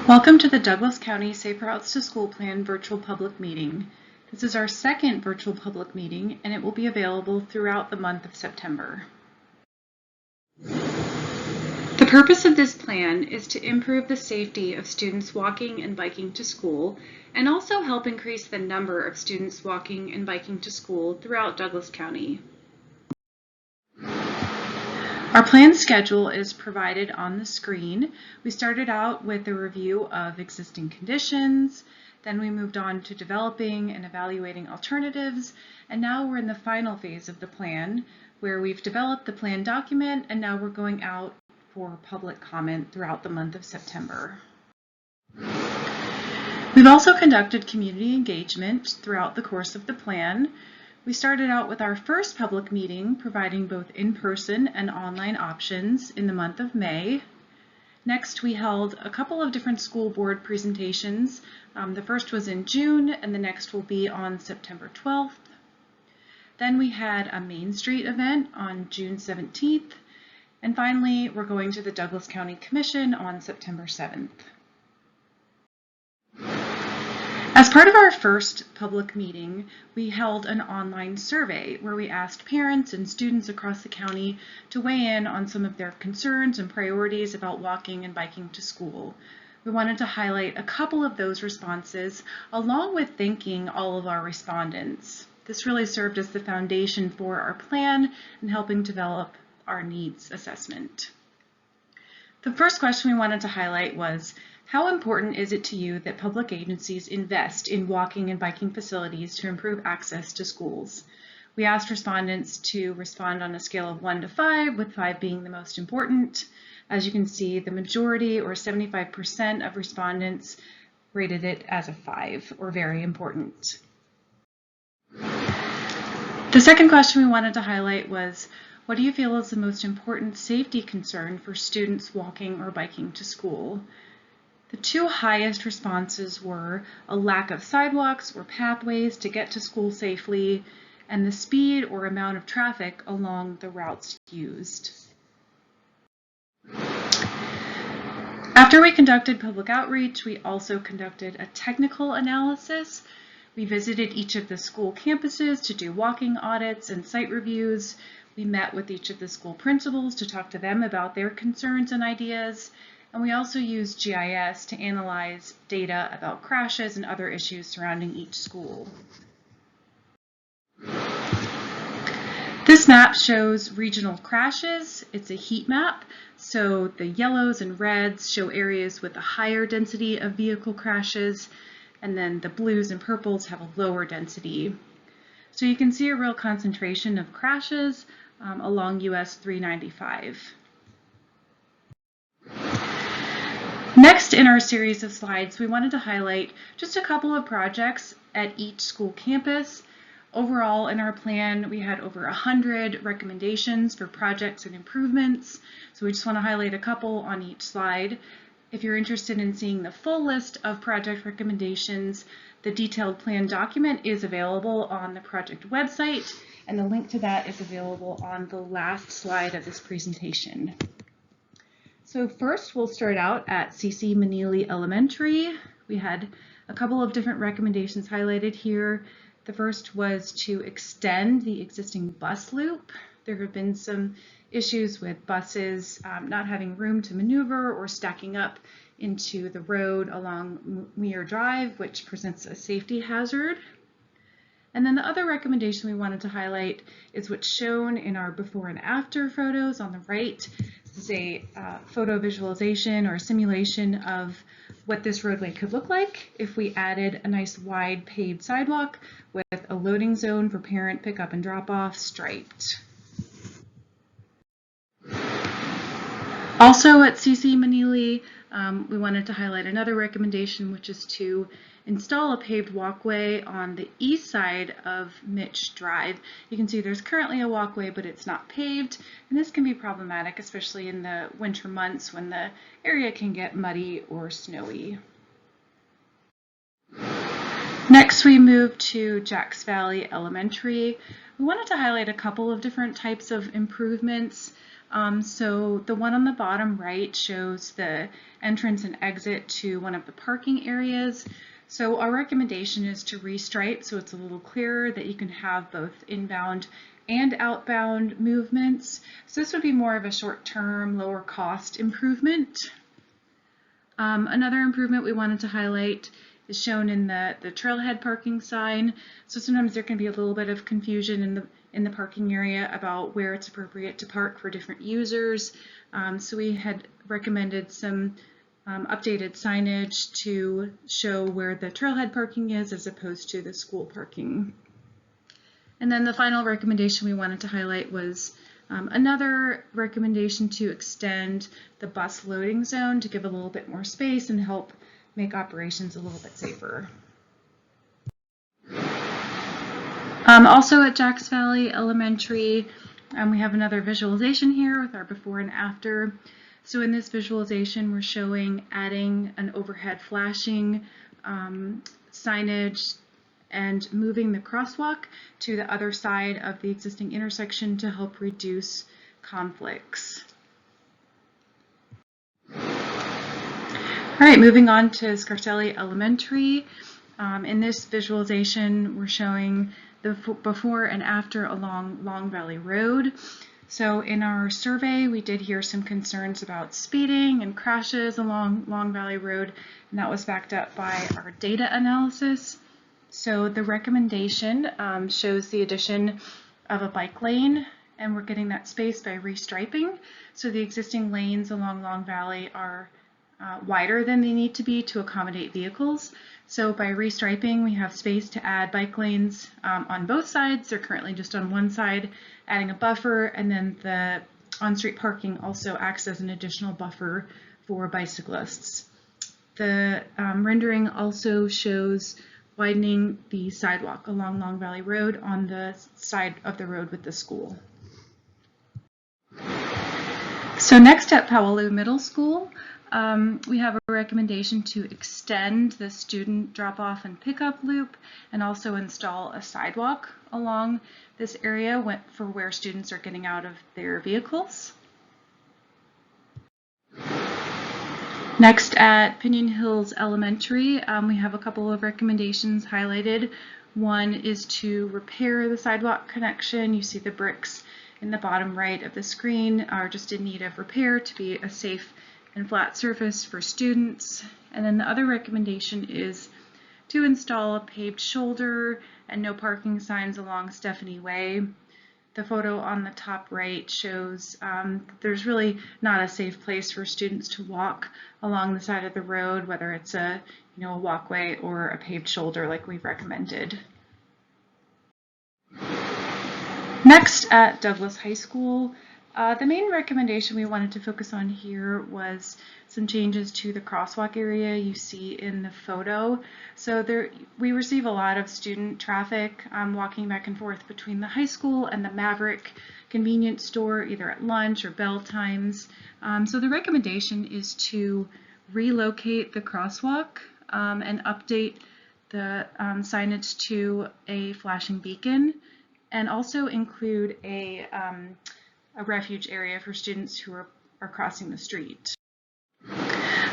Welcome to the Douglas County Safe Routes to School Plan virtual public meeting. This is our second virtual public meeting, and it will be available throughout the month of September. The purpose of this plan is to improve the safety of students walking and biking to school, and also help increase the number of students walking and biking to school throughout Douglas County. Our plan schedule is provided on the screen. We started out with a review of existing conditions, then we moved on to developing and evaluating alternatives, and now we're in the final phase of the plan where we've developed the plan document and now we're going out for public comment throughout the month of September. We've also conducted community engagement throughout the course of the plan. We started out with our first public meeting providing both in-person and online options in the month of May. Next, we held a couple of different school board presentations. The first was in June and the next will be on September 12th. Then we had a Main Street event on June 17th. And finally, we're going to the Douglas County Commission on September 7th. As part of our first public meeting, we held an online survey where we asked parents and students across the county to weigh in on some of their concerns and priorities about walking and biking to school. We wanted to highlight a couple of those responses along with thanking all of our respondents. This really served as the foundation for our plan and helping develop our needs assessment. The first question we wanted to highlight was, how important is it to you that public agencies invest in walking and biking facilities to improve access to schools? We asked respondents to respond on a scale of 1 to 5, with 5 being the most important. As you can see, the majority, or 75% of respondents, rated it as a 5, or very important. The second question we wanted to highlight was, what do you feel is the most important safety concern for students walking or biking to school? The two highest responses were a lack of sidewalks or pathways to get to school safely, and the speed or amount of traffic along the routes used. After we conducted public outreach, we also conducted a technical analysis. We visited each of the school campuses to do walking audits and site reviews. We met with each of the school principals to talk to them about their concerns and ideas. And we also used GIS to analyze data about crashes and other issues surrounding each school. This map shows regional crashes. It's a heat map, so the yellows and reds show areas with a higher density of vehicle crashes, and then the blues and purples have a lower density. So you can see a real concentration of crashes along US 395. Next in our series of slides, we wanted to highlight just a couple of projects at each school campus. Overall, in our plan, we had over 100 recommendations for projects and improvements. So we just want to highlight a couple on each slide. If you're interested in seeing the full list of project recommendations, the detailed plan document is available on the project website, and the link to that is available on the last slide of this presentation. So first, we'll start out at C.C. Meneely Elementary. We had a couple of different recommendations highlighted here. The first was to extend the existing bus loop. There have been some issues with buses not having room to maneuver or stacking up into the road along Muir Drive, which presents a safety hazard. And then the other recommendation we wanted to highlight is what's shown in our before and after photos on the right. This is a photo visualization or a simulation of what this roadway could look like if we added a nice wide paved sidewalk with a loading zone for parent pickup and drop off striped. Also at C.C. Meneely, we wanted to highlight another recommendation, which is to install a paved walkway on the east side of Mitch Drive. You can see there's currently a walkway, but it's not paved, and this can be problematic, especially in the winter months when the area can get muddy or snowy. Next, we move to Jacks Valley Elementary. We wanted to highlight a couple of different types of improvements. So the one on the bottom right shows the entrance and exit to one of the parking areas. So our recommendation is to restripe so it's a little clearer, that you can have both inbound and outbound movements. So this would be more of a short-term, lower cost improvement. Another improvement we wanted to highlight is shown in the trailhead parking sign. So sometimes there can be a little bit of confusion in the parking area about where it's appropriate to park for different users. So we had recommended some updated signage to show where the trailhead parking is as opposed to the school parking. And then the final recommendation we wanted to highlight was another recommendation to extend the bus loading zone to give a little bit more space and help make operations a little bit safer. Also at Jacks Valley Elementary, we have another visualization here with our before and after. So in this visualization, we're showing adding an overhead flashing signage and moving the crosswalk to the other side of the existing intersection to help reduce conflicts. All right, moving on to Scarselli Elementary. In this visualization, we're showing the before and after along Long Valley Road. So in our survey, we did hear some concerns about speeding and crashes along Long Valley Road, and that was backed up by our data analysis. So the recommendation shows the addition of a bike lane, and we're getting that space by restriping. So the existing lanes along Long Valley are wider than they need to be to accommodate vehicles. So by restriping, we have space to add bike lanes on both sides. They're currently just on one side, adding a buffer, and then the on-street parking also acts as an additional buffer for bicyclists. The rendering also shows widening the sidewalk along Long Valley Road on the side of the road with the school. So next at Powalloo Middle School, we have a recommendation to extend the student drop-off and pickup loop and also install a sidewalk along this area for where students are getting out of their vehicles. Next at Pinion Hills Elementary, we have a couple of recommendations highlighted. One is to repair the sidewalk connection. You see the bricks in the bottom right of the screen are just in need of repair to be a safe and flat surface for students. And then the other recommendation is to install a paved shoulder and no parking signs along Stephanie Way. The photo on the top right shows there's really not a safe place for students to walk along the side of the road, whether it's a walkway or a paved shoulder like we've recommended. Next at Douglas High School, the main recommendation we wanted to focus on here was some changes to the crosswalk area you see in the photo. So we receive a lot of student traffic walking back and forth between the high school and the Maverick convenience store, either at lunch or bell times. So the recommendation is to relocate the crosswalk and update the signage to a flashing beacon, and also include a refuge area for students who are crossing the street.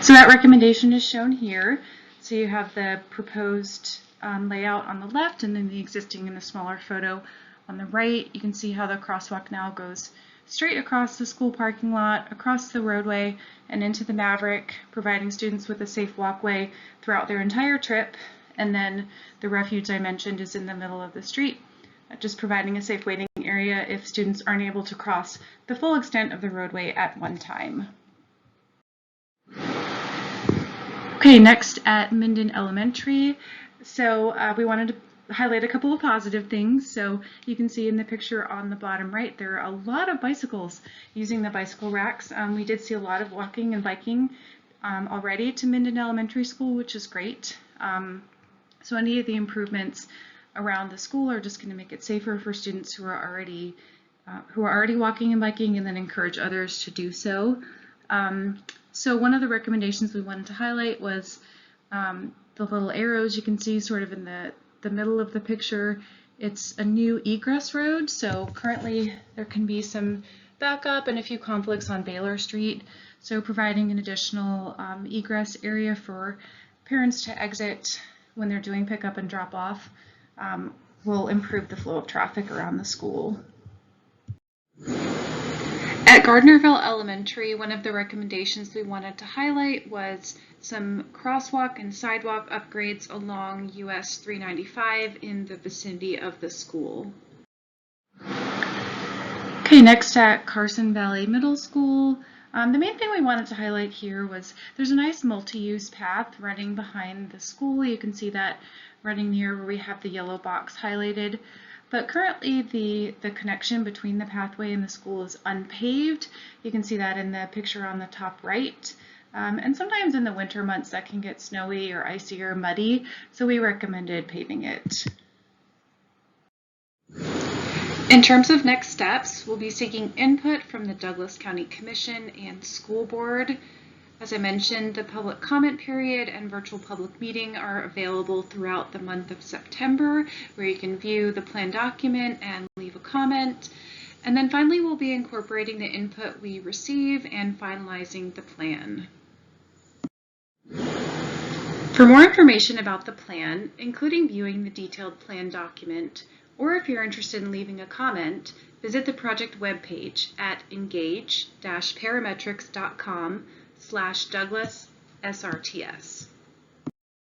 So that recommendation is shown here. So you have the proposed layout on the left and then the existing in the smaller photo on the right. You can see how the crosswalk now goes straight across the school parking lot, across the roadway, and into the Maverick, providing students with a safe walkway throughout their entire trip. And then the refuge I mentioned is in the middle of the street, just providing a safe waiting area if students aren't able to cross the full extent of the roadway at one time. Okay, next at Minden Elementary. So we wanted to highlight a couple of positive things. So you can see in the picture on the bottom right, there are a lot of bicycles using the bicycle racks. We did see a lot of walking and biking already to Minden Elementary School, which is great. So any of the improvements around the school are just going to make it safer for students who are already walking and biking, and then encourage others to do so. So one of the recommendations we wanted to highlight was the little arrows you can see sort of in the middle of the picture. It's a new egress road, so currently there can be some backup and a few conflicts on Baylor Street. So providing an additional egress area for parents to exit when they're doing pickup and drop off will improve the flow of traffic around the school. At Gardnerville Elementary, one of the recommendations we wanted to highlight was some crosswalk and sidewalk upgrades along US 395 in the vicinity of the school. Okay, next at Carson Valley Middle School, the main thing we wanted to highlight here was there's a nice multi-use path running behind the school. You can see that running near where we have the yellow box highlighted. But currently the connection between the pathway and the school is unpaved. You can see that in the picture on the top right. And sometimes in the winter months that can get snowy or icy or muddy, so we recommended paving it. In terms of next steps, we'll be seeking input from the Douglas County Commission and School Board. As I mentioned, the public comment period and virtual public meeting are available throughout the month of September, where you can view the plan document and leave a comment. And then finally, we'll be incorporating the input we receive and finalizing the plan. For more information about the plan, including viewing the detailed plan document, or if you're interested in leaving a comment, visit the project webpage at engage-parametrics.com/Douglas SRTS.